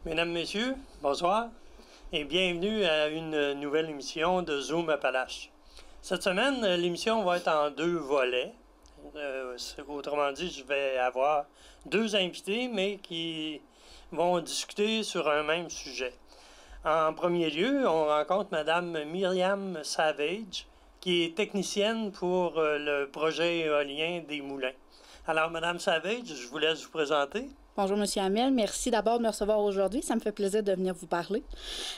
Mesdames, Messieurs, bonsoir et bienvenue à une nouvelle émission de Zoom Appalaches. Cette semaine, l'émission va être en deux volets. Autrement dit, je vais avoir deux invités, mais qui vont discuter sur un même sujet. En premier lieu, on rencontre Mme Myriam Savage, qui est technicienne pour le projet éolien des Moulins. Alors, Mme Savage, je vous laisse vous présenter. Bonjour, M. Hamel. Merci d'abord de me recevoir aujourd'hui. Ça me fait plaisir de venir vous parler.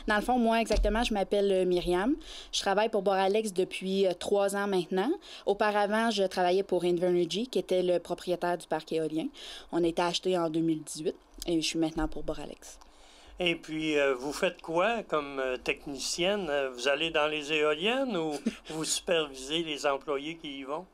Dans le fond, moi, exactement, je m'appelle Myriam. Je travaille pour Boralex depuis 3 ans maintenant. Auparavant, je travaillais pour Invenergy, qui était le propriétaire du parc éolien. On a été acheté en 2018 et je suis maintenant pour Boralex. Et puis, vous faites quoi comme technicienne? Vous allez dans les éoliennes ou vous supervisez les employés qui y vont?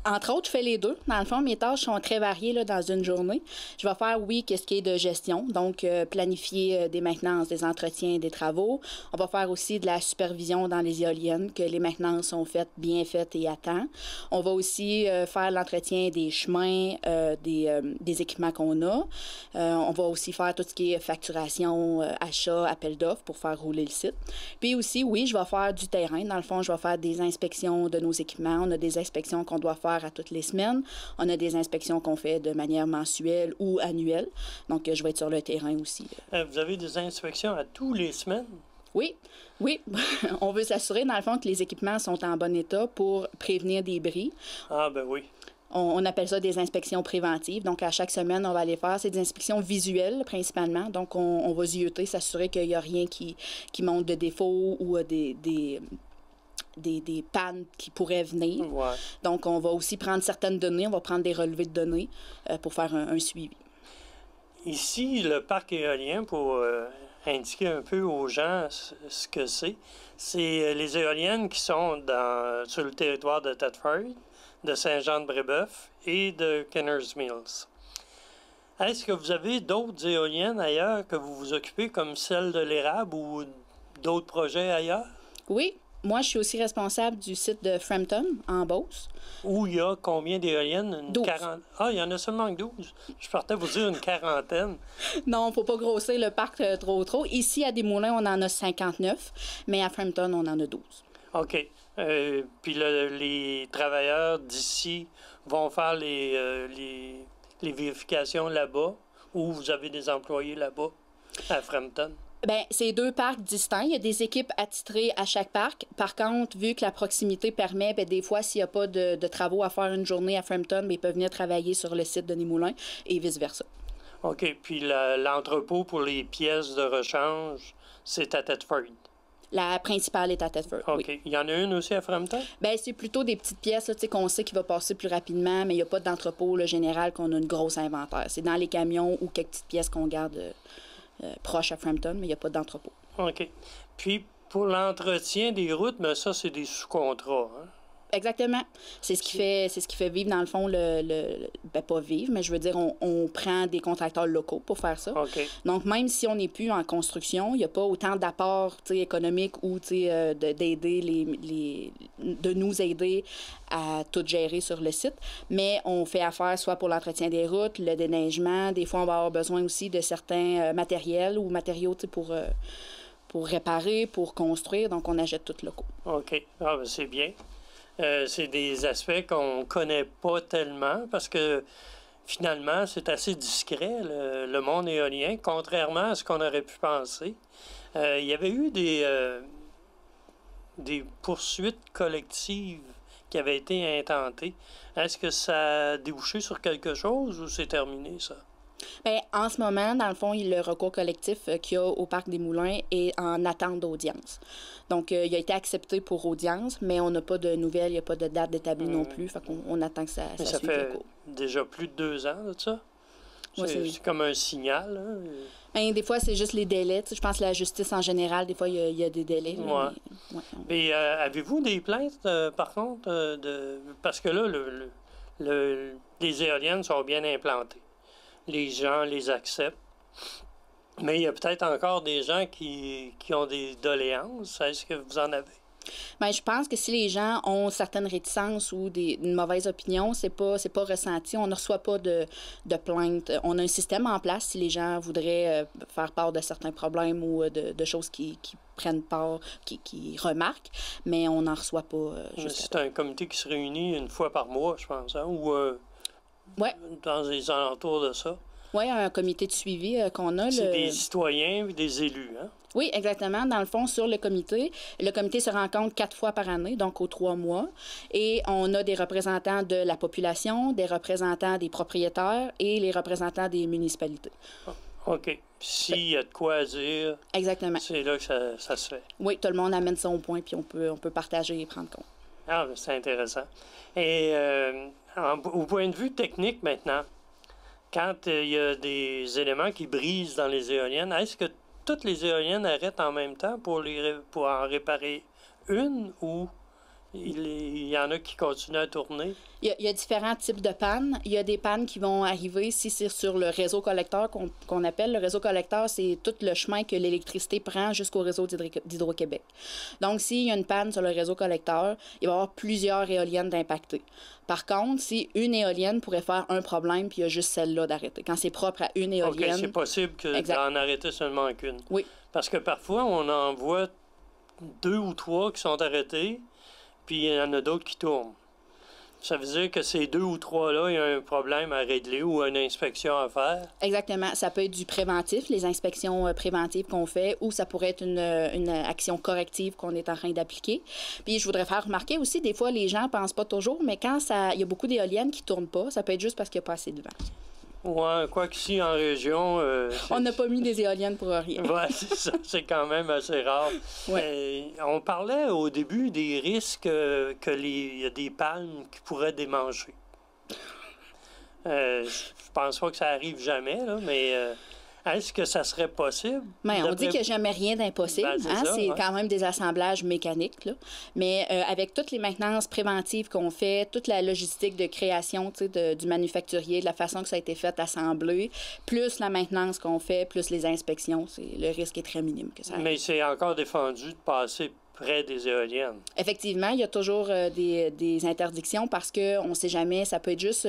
Entre autres, je fais les deux. Dans le fond, mes tâches sont très variées là, dans une journée. Je vais faire, oui, qu'est-ce qui est de gestion, donc planifier des maintenances, des entretiens, des travaux. On va faire aussi de la supervision dans les éoliennes, que les maintenances sont faites, bien faites et à temps. On va aussi faire l'entretien des chemins, des équipements qu'on a. On va aussi faire tout ce qui est facturation, achat, appel d'offres pour faire rouler le site. Puis aussi, oui, je vais faire du terrain. Dans le fond, je vais faire des inspections de nos équipements. On a des inspections qu'on doit faire à toutes les semaines. On a des inspections qu'on fait de manière mensuelle ou annuelle. Donc, je vais être sur le terrain aussi. Vous avez des inspections à tous les semaines? Oui, oui. On veut s'assurer, dans le fond, que les équipements sont en bon état pour prévenir des bris. Ah, ben oui. On appelle ça des inspections préventives. Donc, à chaque semaine, on va aller faire. C'est des inspections visuelles, principalement. Donc, on va zioter, s'assurer qu'il n'y a rien qui montre de défaut ou des pannes qui pourraient venir. Ouais. Donc, on va aussi prendre certaines données, on va prendre des relevés de données pour faire un suivi. Ici, le parc éolien, pour indiquer un peu aux gens ce que c'est les éoliennes qui sont sur le territoire de Thetford, de Saint-Jean-de-Brébeuf et de Kenners Mills. Est-ce que vous avez d'autres éoliennes ailleurs que vous vous occupez, comme celle de l'Érable ou d'autres projets ailleurs? Oui. Moi, je suis aussi responsable du site de Frampton, en Beauce. Où il y a combien d'éoliennes? 12. Ah, il y en a seulement que 12. Je partais vous dire une quarantaine. Non, il ne faut pas grossir le parc trop. Ici, à Desmoulins, on en a 59, mais à Frampton, on en a 12. OK. Puis les travailleurs d'ici vont faire les vérifications là-bas, ou vous avez des employés là-bas, à Frampton? Bien, c'est 2 parcs distincts. Il y a des équipes attitrées à chaque parc. Par contre, vu que la proximité permet, bien, des fois, s'il n'y a pas de travaux à faire une journée à Frampton, bien, ils peuvent venir travailler sur le site de Desmoulins et vice-versa. OK. Puis l'entrepôt pour les pièces de rechange, c'est à Thetford? La principale est à Thetford, OK. oui. Il y en a une aussi à Frampton? Bien, c'est plutôt des petites pièces là, qu'on sait qu'il va passer plus rapidement, mais il n'y a pas d'entrepôt là, général qu'on a une grosse inventaire. C'est dans les camions ou quelques petites pièces qu'on garde proches à Frampton, mais il n'y a pas d'entrepôt. OK. Puis, pour l'entretien des routes, mais ça, c'est des sous-contrats, hein? Exactement. C'est ce qui fait vivre, dans le fond, ben, pas vivre, mais je veux dire, on prend des contracteurs locaux pour faire ça. OK. Donc, même si on n'est plus en construction, il n'y a pas autant d'apports économiques ou de nous aider à tout gérer sur le site, mais on fait affaire soit pour l'entretien des routes, le déneigement. Des fois, on va avoir besoin aussi de certains matériels ou matériaux pour réparer, pour construire. Donc, on achète tout locaux. OK. Ah, ben c'est bien. C'est des aspects qu'on ne connaît pas tellement parce que finalement, c'est assez discret, le monde éolien, contrairement à ce qu'on aurait pu penser. Il y avait eu des poursuites collectives qui avaient été intentées. Est-ce que ça a débouché sur quelque chose ou c'est terminé, ça? Bien, en ce moment, dans le fond, le recours collectif qu'il y a au Parc des Moulins est en attente d'audience. Donc, il a été accepté pour audience, mais on n'a pas de nouvelles, il n'y a pas de date d'établie non plus. Fait qu'on attend que ça suive le cours. Déjà plus de 2 ans, là, ça? Ouais, c'est comme un signal. Hein? Bien, des fois, c'est juste les délais. Je pense que la justice, en général, des fois, il y a des délais. Là, ouais. Mais avez-vous des plaintes, par contre, parce que là, les éoliennes sont bien implantées. Les gens les acceptent. Mais il y a peut-être encore des gens qui ont des doléances. Est-ce que vous en avez? Bien, je pense que si les gens ont certaines réticences ou une mauvaise opinion, c'est pas ressenti. On ne reçoit pas de plaintes. On a un système en place si les gens voudraient faire part de certains problèmes ou de choses qui prennent part, qui remarquent, mais on n'en reçoit pas. C'est un comité qui se réunit une fois par mois, je pense, hein, ou ouais. dans les alentours de ça. Oui, un comité de suivi qu'on a. C'est des citoyens et des élus, hein? Oui, exactement. Dans le fond, sur le comité se rencontre 4 fois par année, donc aux 3 mois. Et on a des représentants de la population, des représentants des propriétaires et les représentants des municipalités. OK. S'il y a de quoi à dire, exactement. C'est là que ça se fait. Oui, tout le monde amène son point, puis on peut partager et prendre compte. Ah, c'est intéressant. Et au point de vue technique maintenant, quand il y a des éléments qui brisent dans les éoliennes, est-ce que toutes les éoliennes arrêtent en même temps pour en réparer une ou il y en a qui continuent à tourner? Il y a différents types de pannes. Il y a des pannes qui vont arriver si c'est sur le réseau collecteur qu'on appelle. Le réseau collecteur, c'est tout le chemin que l'électricité prend jusqu'au réseau d'Hydro-Québec. Donc, s'il y a une panne sur le réseau collecteur, il va y avoir plusieurs éoliennes d'impacter. Par contre, si une éolienne pourrait faire un problème, puis il y a juste celle-là d'arrêter. Quand c'est propre à une éolienne... OK, c'est possible d'en arrêter seulement qu'une. Oui. Parce que parfois, on en voit 2 ou 3 qui sont arrêtés, puis il y en a d'autres qui tournent. Ça veut dire que ces 2 ou 3-là, il y a un problème à régler ou une inspection à faire? Exactement. Ça peut être du préventif, les inspections préventives qu'on fait, ou ça pourrait être une action corrective qu'on est en train d'appliquer. Puis je voudrais faire remarquer aussi, des fois, les gens ne pensent pas toujours, mais quand il y a beaucoup d'éoliennes qui ne tournent pas, ça peut être juste parce qu'il n'y a pas assez de vent. Oui, quoi qu'ici, en région... on n'a pas mis des éoliennes pour rien. Oui, c'est ça. C'est quand même assez rare. Ouais. On parlait au début des risques qu'il y a des palmes qui pourraient démanger. Je pense pas que ça arrive jamais, là, mais... est-ce que ça serait possible? Bien, on dit qu'il n'y a jamais rien d'impossible. Ben, c'est quand même des assemblages mécaniques. Là. Mais avec toutes les maintenances préventives qu'on fait, toute la logistique de création du manufacturier, de la façon que ça a été fait, assemblé, plus la maintenance qu'on fait, plus les inspections, le risque est très minime que ça arrive. Mais c'est encore défendu de passer près des éoliennes. Effectivement, il y a toujours des interdictions parce qu'on ne sait jamais. Ça peut être juste,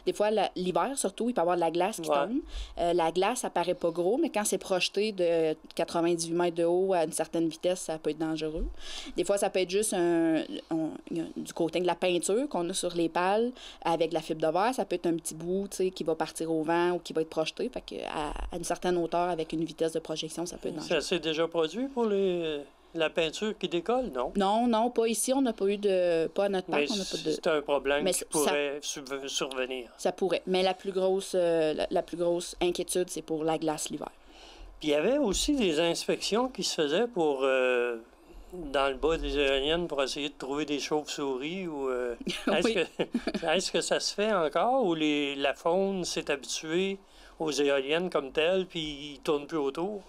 des fois, l'hiver surtout, il peut y avoir de la glace qui tombe. La glace, ça paraît pas gros, mais quand c'est projeté de 98 mètres de haut à une certaine vitesse, ça peut être dangereux. Des fois, ça peut être juste du coating de la peinture qu'on a sur les pales avec de la fibre de verre. Ça peut être un petit bout qui va partir au vent ou qui va être projeté. Fait à une certaine hauteur, avec une vitesse de projection, ça peut être dangereux. Ça s'est déjà produit pour la peinture qui décolle, non? Non, pas ici. On n'a pas eu pas à notre parc. Mais c'est un problème qui pourrait survenir. Ça pourrait. Mais la plus grosse inquiétude, c'est pour la glace l'hiver. Puis il y avait aussi des inspections qui se faisaient pour dans le bas des éoliennes pour essayer de trouver des chauves-souris ou est-ce que ça se fait encore ou la faune s'est habituée aux éoliennes comme telles, puis ils ne tournent plus autour?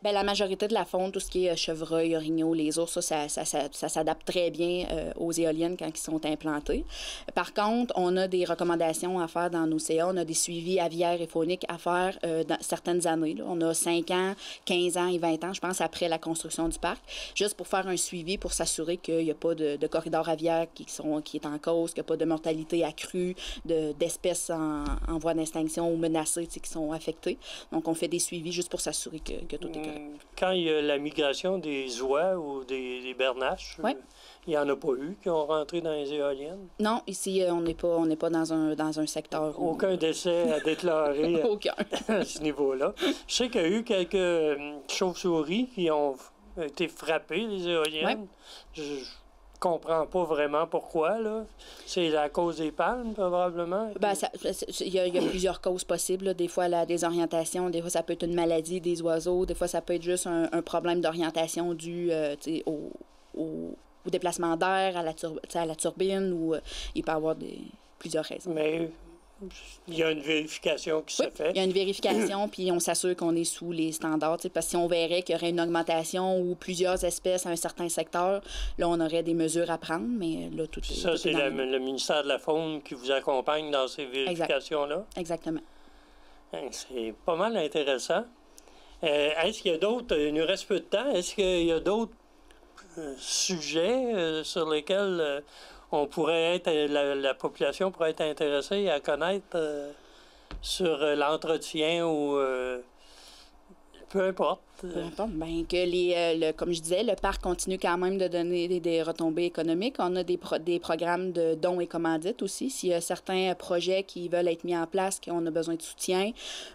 La majorité de la faune, tout ce qui est chevreuil, orignaux, les ours, ça s'adapte très bien aux éoliennes quand ils sont implantés. Par contre, on a des recommandations à faire dans nos CA. On a des suivis aviaires et fauniques à faire dans certaines années. Là. On a 5 ans, 15 ans et 20 ans, je pense, après la construction du parc, juste pour faire un suivi, pour s'assurer qu'il n'y a pas de corridor aviaire qui est en cause, qu'il n'y a pas de mortalité accrue, d'espèces en voie d'extinction ou menacées qui sont affectés. Donc, on fait des suivis juste pour s'assurer que tout est correct. Quand il y a la migration des oies ou des bernaches, il n'y en a pas eu qui ont rentré dans les éoliennes? Non, ici, on n'est pas dans un secteur... Aucun décès à déclarer Aucun. À ce niveau-là. Je sais qu'il y a eu quelques chauves-souris qui ont été frappées, les éoliennes. Je comprends pas vraiment pourquoi, là. C'est à cause des palmes, probablement? Il y a plusieurs causes possibles. Là. Des fois, la désorientation, des fois, ça peut être une maladie des oiseaux, des fois, ça peut être juste un problème d'orientation dû au déplacement d'air, à la turbine, ou il peut y avoir plusieurs raisons. Mais il y a une vérification qui se fait. Il y a une vérification, puis on s'assure qu'on est sous les standards. Parce que si on verrait qu'il y aurait une augmentation ou plusieurs espèces à un certain secteur, là, on aurait des mesures à prendre, mais là, tout est... Ça, c'est le ministère de la Faune qui vous accompagne dans ces vérifications-là? Exactement. C'est pas mal intéressant. Est-ce qu'il y a d'autres... Il nous reste peu de temps. Est-ce qu'il y a d'autres sujets sur lesquels on pourrait être, la population pourrait être intéressée à connaître sur l'entretien ou peu importe. Peu importe. Ben, que comme je disais, le parc continue quand même de donner des retombées économiques. On a des programmes de dons et commandites aussi. S'il y a certains projets qui veulent être mis en place, qu'on a besoin de soutien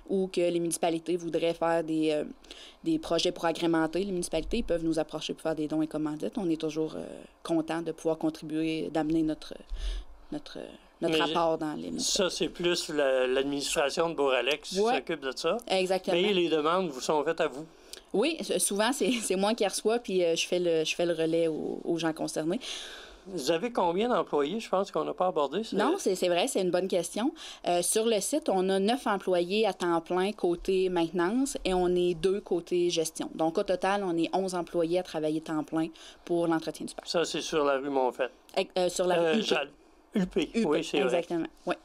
ou que les municipalités voudraient faire des projets pour agrémenter les municipalités, ils peuvent nous approcher pour faire des dons et commandites. On est toujours content de pouvoir contribuer, d'amener notre rapport dans les... Ça, c'est plus l'administration de Boralex qui s'occupe de ça. Exactement. Mais les demandes vous sont faites à vous. Oui, souvent, c'est moi qui reçois, puis je fais le relais aux gens concernés. Vous avez combien d'employés? Je pense qu'on n'a pas abordé ça. Non, c'est vrai, c'est une bonne question. Sur le site, on a 9 employés à temps plein côté maintenance et on est 2 côté gestion. Donc, au total, on est 11 employés à travailler temps plein pour l'entretien du parc. Ça, c'est sur la rue Montfait. Sur la rue UP. Oui, c'est vrai. Exactement, oui.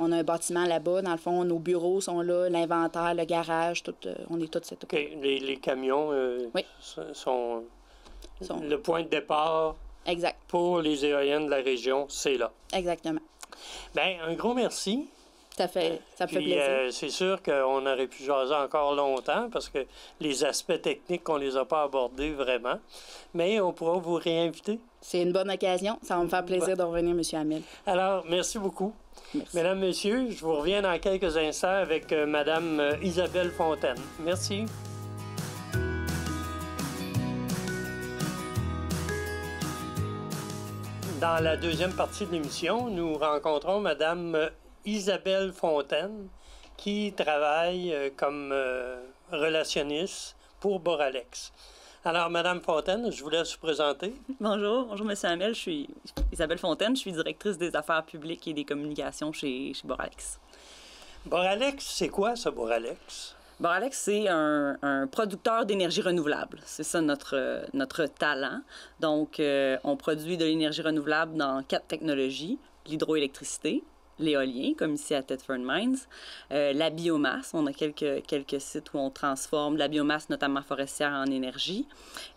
On a un bâtiment là-bas. Dans le fond, nos bureaux sont là, l'inventaire, le garage, tout, on est tous cet OK. Les camions sont... Le point de départ pour les éoliennes de la région, c'est là. Exactement. Bien, un gros merci. Ça me fait plaisir. C'est sûr qu'on aurait pu jaser encore longtemps parce que les aspects techniques, on ne les a pas abordés vraiment. Mais on pourra vous réinviter. C'est une bonne occasion. Ça va me faire plaisir de revenir, M. Hamel. Alors, merci beaucoup. Merci. Mesdames, Messieurs, je vous reviens dans quelques instants avec Mme Isabelle Fontaine. Merci. Dans la deuxième partie de l'émission, nous rencontrons Mme Isabelle Fontaine qui travaille comme relationniste pour Boralex. Alors, Mme Fontaine, je vous laisse vous présenter. Bonjour, M. Hamel. Je suis Isabelle Fontaine. Je suis directrice des affaires publiques et des communications chez Boralex. Boralex, c'est quoi ça, Boralex? Boralex, c'est un producteur d'énergie renouvelable. C'est ça notre talent. Donc, on produit de l'énergie renouvelable dans 4 technologies. L'hydroélectricité, l'éolien, comme ici à Thetford Mines, la biomasse. On a quelques sites où on transforme la biomasse, notamment forestière, en énergie,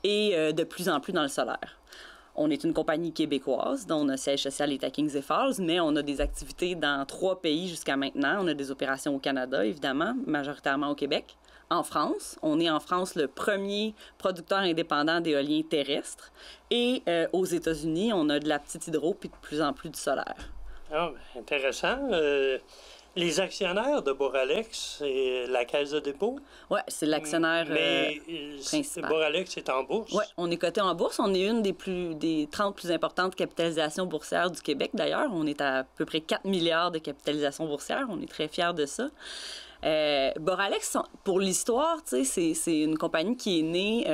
et de plus en plus dans le solaire. On est une compagnie québécoise dont notre siège social est à Kings et Falls, mais on a des activités dans 3 pays jusqu'à maintenant. On a des opérations au Canada, évidemment, majoritairement au Québec. En France, on est en France le premier producteur indépendant d'éolien terrestre. Et aux États-Unis, on a de la petite hydro puis de plus en plus du solaire. Ah, intéressant. Les actionnaires de Boralex, c'est la Caisse de dépôt? Oui, c'est l'actionnaire principal. Boralex est en bourse? Oui, on est coté en bourse. On est une des 30 plus importantes capitalisations boursières du Québec, d'ailleurs. On est à peu près 4 milliards de capitalisation boursière. On est très fiers de ça. Boralex, pour l'histoire, c'est une compagnie qui est née...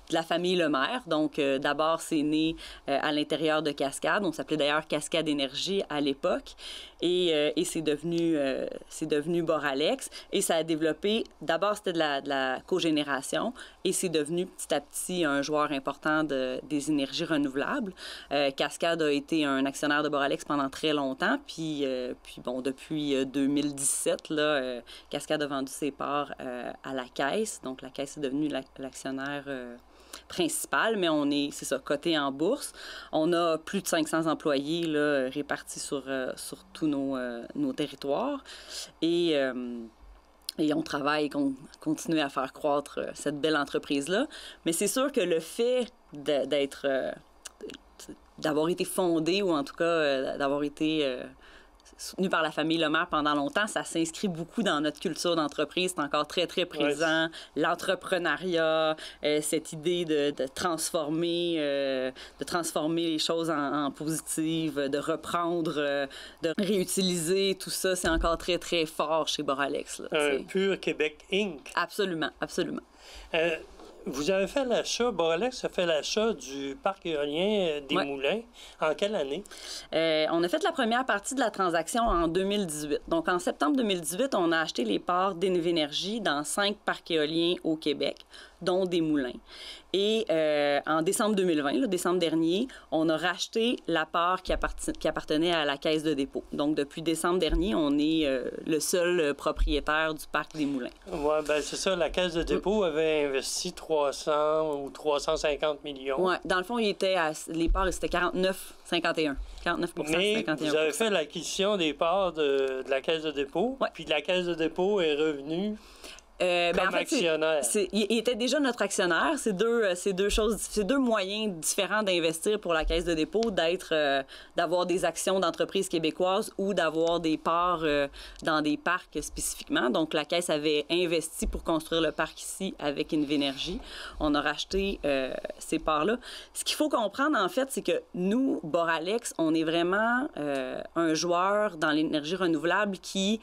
de la famille Lemaire. Donc, d'abord, c'est né à l'intérieur de Cascade. On s'appelait d'ailleurs Cascade Énergie à l'époque. Et c'est devenu Boralex. Et ça a développé... D'abord, c'était de la cogénération. Et c'est devenu petit à petit un joueur important des énergies renouvelables. Cascade a été un actionnaire de Boralex pendant très longtemps. Puis bon, depuis 2017, là, Cascade a vendu ses parts à la Caisse. Donc, la Caisse est devenue l'actionnaire... principal, mais on est, c'est ça, coté en bourse. On a plus de 500 employés là, répartis sur tous nos territoires. Et on travaille, on continue à faire croître cette belle entreprise-là. Mais c'est sûr que le fait d'avoir été fondé, ou en tout cas d'avoir été... soutenu par la famille Lemaire pendant longtemps, ça s'inscrit beaucoup dans notre culture d'entreprise. C'est encore très, très présent. Ouais. L'entrepreneuriat, cette idée de transformer les choses en positives, de reprendre, de réutiliser, tout ça, c'est encore très, très fort chez Boralex. Là, un pur Québec Inc. Absolument, absolument. Vous avez fait l'achat, Boralex a fait l'achat du parc éolien des Moulins. En quelle année? On a fait la première partie de la transaction en 2018. Donc, en septembre 2018, on a acheté les parts d'Énergie dans 5 parcs éoliens au Québec, dont des moulins. Et en décembre 2020, le décembre dernier, on a racheté la part qui appartenait à la Caisse de dépôt. Donc, depuis décembre dernier, on est le seul propriétaire du parc des Moulins. Oui, bien, c'est ça. La Caisse de dépôt avait investi 3 300 ou 350 millions. Oui, dans le fond, les parts, c'était 49,51. 49 Mais 51 vous avez fait l'acquisition des parts de la Caisse de dépôt, Ouais. puis la Caisse de dépôt est revenue comme actionnaire. Il était déjà notre actionnaire. C'est deux moyens différents d'investir pour la Caisse de dépôt, d'avoir des actions d'entreprises québécoises ou d'avoir des parts dans des parcs spécifiquement. Donc, la Caisse avait investi pour construire le parc ici avec Invenergy. On a racheté ces parts-là. Ce qu'il faut comprendre, en fait, c'est que nous, Boralex, on est vraiment un joueur dans l'énergie renouvelable qui...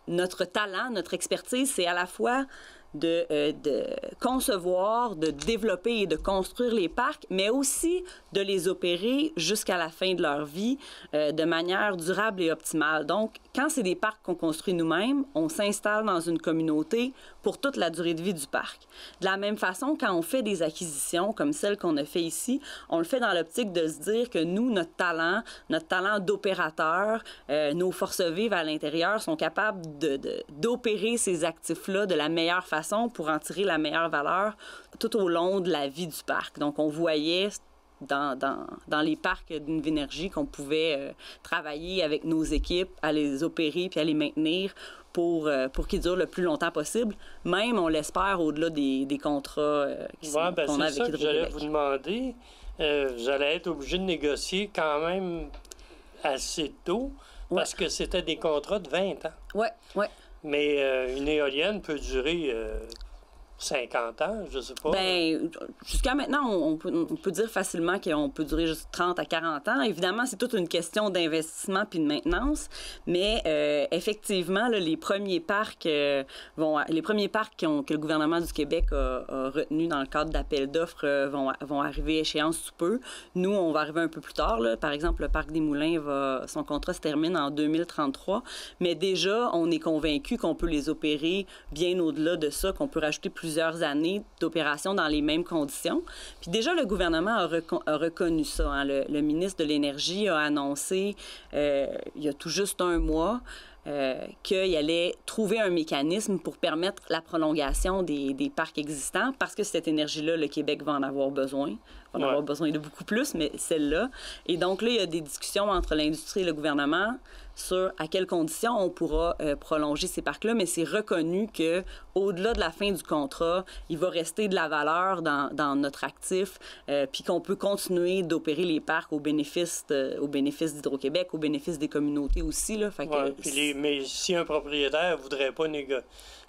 notre talent, notre expertise, c'est à la fois de concevoir, de développer et de construire les parcs, mais aussi de les opérer jusqu'à la fin de leur vie de manière durable et optimale. Donc, quand c'est des parcs qu'on construit nous-mêmes, on s'installe dans une communauté pour toute la durée de vie du parc. De la même façon, quand on fait des acquisitions comme celle qu'on a fait ici, on le fait dans l'optique de se dire que nous, notre talent d'opérateur, nos forces vives à l'intérieur sont capables d'opérer ces actifs-là de la meilleure façon pour en tirer la meilleure valeur tout au long de la vie du parc. Donc, on voyait dans les parcs d'Invenergy qu'on pouvait travailler avec nos équipes, à les opérer puis à les maintenir pour qu'ils durent le plus longtemps possible. Même, on l'espère, au-delà des contrats qu'on a avec Hydro-Québec. C'est ça que j'allais vous demander. Vous allez être obligé de négocier quand même assez tôt parce que c'était des contrats de 20 ans. Oui, oui. Mais une éolienne peut durer 50 ans, je sais pas. Bien, jusqu'à maintenant, on peut dire facilement qu'on peut durer juste 30 à 40 ans. Évidemment, c'est toute une question d'investissement puis de maintenance, mais effectivement, là, les premiers parcs que le gouvernement du Québec a retenus dans le cadre d'appels d'offres vont arriver à échéance sous peu. Nous, on va arriver un peu plus tard. Là. Par exemple, le parc des Moulins, son contrat se termine en 2033, mais déjà, on est convaincu qu'on peut les opérer bien au-delà de ça, qu'on peut rajouter plusieurs années d'opération dans les mêmes conditions. Puis déjà, le gouvernement a reconnu ça. Hein. Le ministre de l'Énergie a annoncé, il y a tout juste un mois, qu'il allait trouver un mécanisme pour permettre la prolongation des parcs existants parce que cette énergie-là, le Québec va en avoir besoin. On va en avoir besoin de beaucoup plus, mais celle-là. Et donc là, il y a des discussions entre l'industrie et le gouvernement sur à quelles conditions on pourra prolonger ces parcs-là, mais c'est reconnu qu'au-delà de la fin du contrat, il va rester de la valeur dans notre actif, puis qu'on peut continuer d'opérer les parcs au bénéfice d'Hydro-Québec, au bénéfice des communautés aussi. Là. Fait que, mais si un propriétaire ne voudrait pas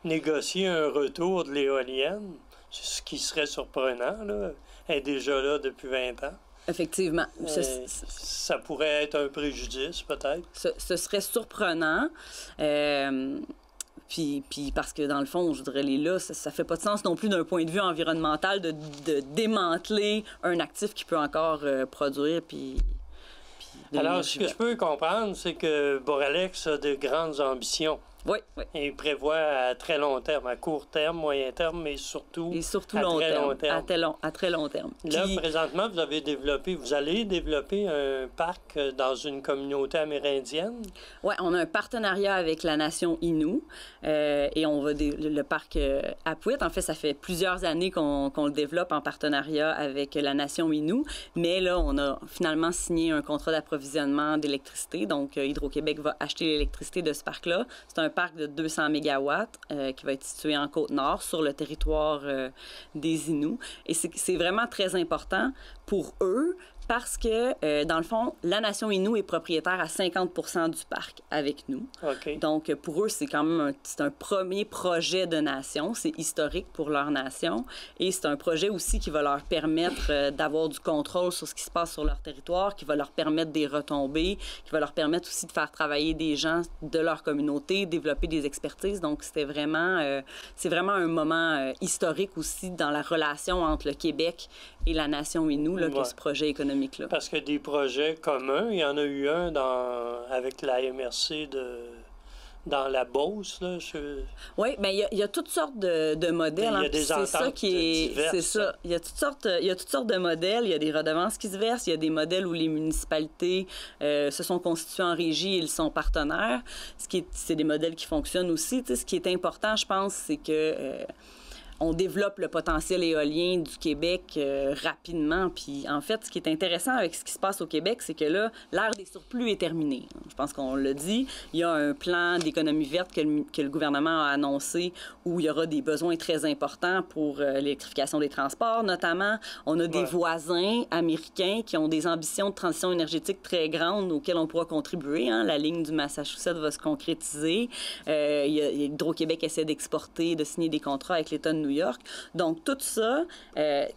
négocier un retour de l'éolienne, ce qui serait surprenant, là, elle est déjà là depuis 20 ans. Effectivement. Ça pourrait être un préjudice, peut-être. Ce serait surprenant. Puis parce que, dans le fond, je dirais, ça fait pas de sens non plus d'un point de vue environnemental de démanteler un actif qui peut encore produire. Alors, ce que je peux comprendre, c'est que Boralex a de grandes ambitions. Oui, oui. Et prévoit à très long terme, à court terme, moyen terme, mais surtout à long très terme, long terme. À très long terme. Là, présentement, vous allez développer un parc dans une communauté amérindienne? Oui, on a un partenariat avec la nation Innu et on va le parc Apuiat. En fait, ça fait plusieurs années qu'on le développe en partenariat avec la nation Innu, mais là, on a finalement signé un contrat d'approvisionnement d'électricité. Donc, Hydro-Québec va acheter l'électricité de ce parc-là. C'est un parc de 200 mégawatts qui va être situé en Côte-Nord, sur le territoire des Inuits. Et c'est vraiment très important pour eux parce que, dans le fond, la nation Innu est propriétaire à 50% du parc avec nous. Okay. Donc, pour eux, c'est quand même un premier projet de nation. C'est historique pour leur nation. Et c'est un projet aussi qui va leur permettre d'avoir du contrôle sur ce qui se passe sur leur territoire, qui va leur permettre des retombées, qui va leur permettre aussi de faire travailler des gens de leur communauté, développer des expertises. Donc, c'est vraiment un moment historique aussi dans la relation entre le Québec et la nation Innu, là, que ce projet économique. Là. Parce que des projets communs, il y en a eu un avec la MRC dans la Beauce. Là, Oui, bien, il y a toutes sortes de modèles. Il y a des ententes ça qui est diverses. C'est ça. Il y a toutes sortes de modèles. Il y a des redevances qui se versent. Il y a des modèles où les municipalités se sont constituées en régie et ils sont partenaires. C'est des modèles qui fonctionnent aussi. Tu sais, ce qui est important, je pense, c'est que... on développe le potentiel éolien du Québec rapidement. Puis en fait, ce qui est intéressant avec ce qui se passe au Québec, c'est que là, l'ère des surplus est terminée. Je pense qu'on l'a dit. Il y a un plan d'économie verte que le gouvernement a annoncé où il y aura des besoins très importants pour l'électrification des transports. Notamment, on a des voisins américains qui ont des ambitions de transition énergétique très grandes auxquelles on pourra contribuer. Hein. La ligne du Massachusetts va se concrétiser. Hydro-Québec essaie d'exporter, de signer des contrats avec l'État de New York. Donc, tout ça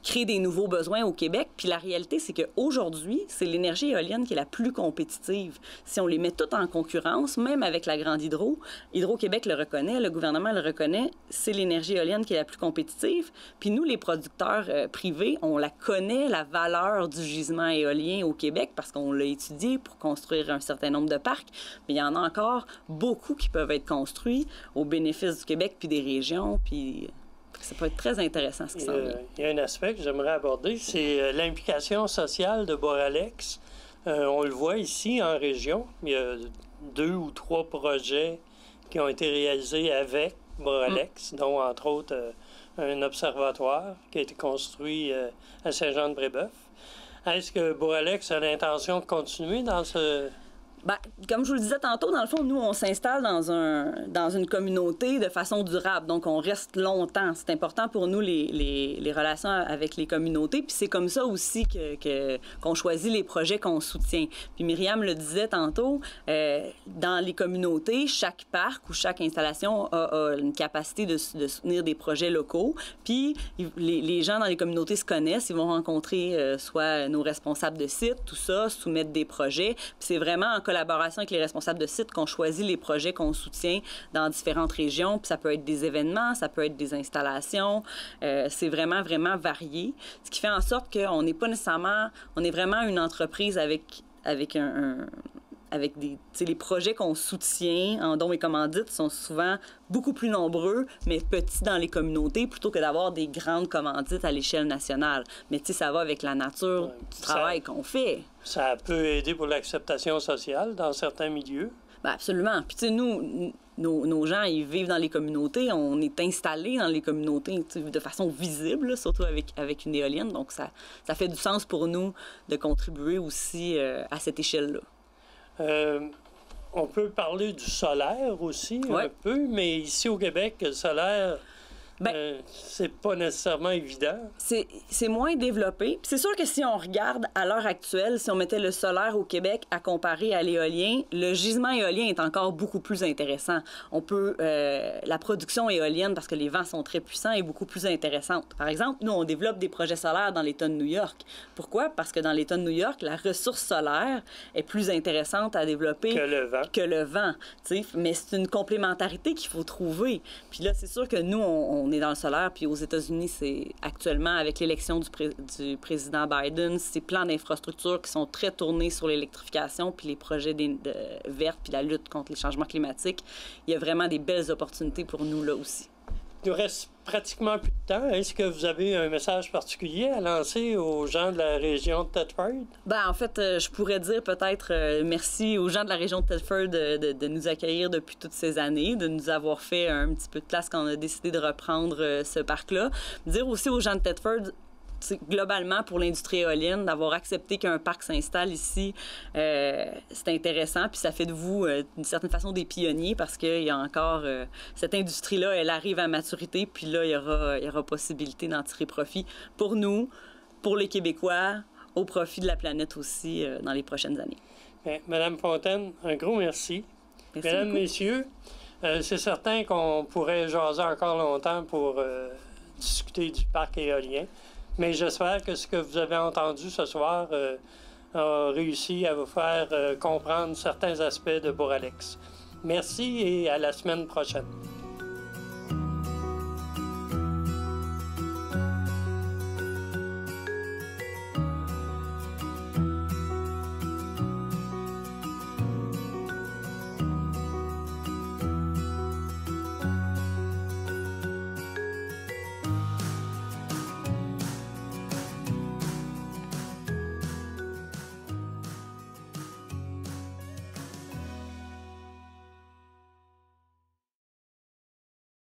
crée des nouveaux besoins au Québec. Puis la réalité, c'est qu'aujourd'hui, c'est l'énergie éolienne qui est la plus compétitive. Si on les met toutes en concurrence, même avec la Grande Hydro, Hydro-Québec le reconnaît, le gouvernement le reconnaît, c'est l'énergie éolienne qui est la plus compétitive. Puis nous, les producteurs privés, on la connaît, la valeur du gisement éolien au Québec, parce qu'on l'a étudié pour construire un certain nombre de parcs. Mais il y en a encore beaucoup qui peuvent être construits au bénéfice du Québec puis des régions. Puis ça peut être très intéressant ce qui s'en vient. Il y a un aspect que j'aimerais aborder, c'est l'implication sociale de Boralex. On le voit ici en région. Il y a 2 ou 3 projets qui ont été réalisés avec Boralex, dont entre autres un observatoire qui a été construit à Saint-Jean-de-Brébeuf. Est-ce que Boralex a l'intention de continuer dans ce... Bien, comme je vous le disais tantôt, dans le fond, nous, on s'installe dans une communauté de façon durable. Donc, on reste longtemps. C'est important pour nous, les relations avec les communautés. Puis c'est comme ça aussi qu'on choisit les projets qu'on soutient. Puis Myriam le disait tantôt, dans les communautés, chaque parc ou chaque installation a une capacité de soutenir des projets locaux. Puis les gens dans les communautés se connaissent. Ils vont rencontrer soit nos responsables de site, tout ça, soumettre des projets. Puis c'est vraiment en collaboration avec les responsables de site qu'on choisit les projets qu'on soutient dans différentes régions. Puis ça peut être des événements, ça peut être des installations. C'est vraiment, vraiment varié. Ce qui fait en sorte qu'on n'est pas nécessairement... On est vraiment une entreprise avec les projets qu'on soutient en dons et commandites sont souvent beaucoup plus nombreux, mais petits dans les communautés, plutôt que d'avoir des grandes commandites à l'échelle nationale. Mais ça va avec la nature du travail qu'on fait. Ça peut aider pour l'acceptation sociale dans certains milieux. Bien, absolument. Puis nous, nos gens, ils vivent dans les communautés, on est installés dans les communautés de façon visible, surtout avec une éolienne. Donc, ça fait du sens pour nous de contribuer aussi à cette échelle-là. On peut parler du solaire aussi, un peu, mais ici au Québec, le solaire, c'est pas nécessairement évident. C'est moins développé. C'est sûr que si on regarde à l'heure actuelle, si on mettait le solaire au Québec à comparer à l'éolien, le gisement éolien est encore beaucoup plus intéressant. On peut... la production éolienne, parce que les vents sont très puissants, est beaucoup plus intéressante. Par exemple, nous, on développe des projets solaires dans l'État de New York. Pourquoi? Parce que dans l'État de New York, la ressource solaire est plus intéressante à développer que le vent. Mais c'est une complémentarité qu'il faut trouver. Puis là, c'est sûr que nous, on est dans le solaire, puis aux États-Unis, c'est actuellement, avec l'élection du président Biden, ces plans d'infrastructure qui sont très tournés sur l'électrification, puis les projets verts, puis la lutte contre les changements climatiques. Il y a vraiment des belles opportunités pour nous là aussi. Il nous reste pratiquement plus de temps. Est-ce que vous avez un message particulier à lancer aux gens de la région de Thetford? En fait, je pourrais dire peut-être merci aux gens de la région de Thetford de nous accueillir depuis toutes ces années, de nous avoir fait un petit peu de place quand on a décidé de reprendre ce parc-là. Dire aussi aux gens de Thetford, globalement, pour l'industrie éolienne, d'avoir accepté qu'un parc s'installe ici, c'est intéressant. Puis ça fait de vous, d'une certaine façon, des pionniers parce qu'il y a encore... cette industrie-là, elle arrive à maturité. Puis là, il y aura possibilité d'en tirer profit pour nous, pour les Québécois, au profit de la planète aussi dans les prochaines années. Bien, Madame Fontaine, un gros merci. Merci Mesdames, beaucoup. Messieurs, c'est certain qu'on pourrait jaser encore longtemps pour discuter du parc éolien. Mais j'espère que ce que vous avez entendu ce soir a réussi à vous faire comprendre certains aspects de Boralex. Merci et à la semaine prochaine.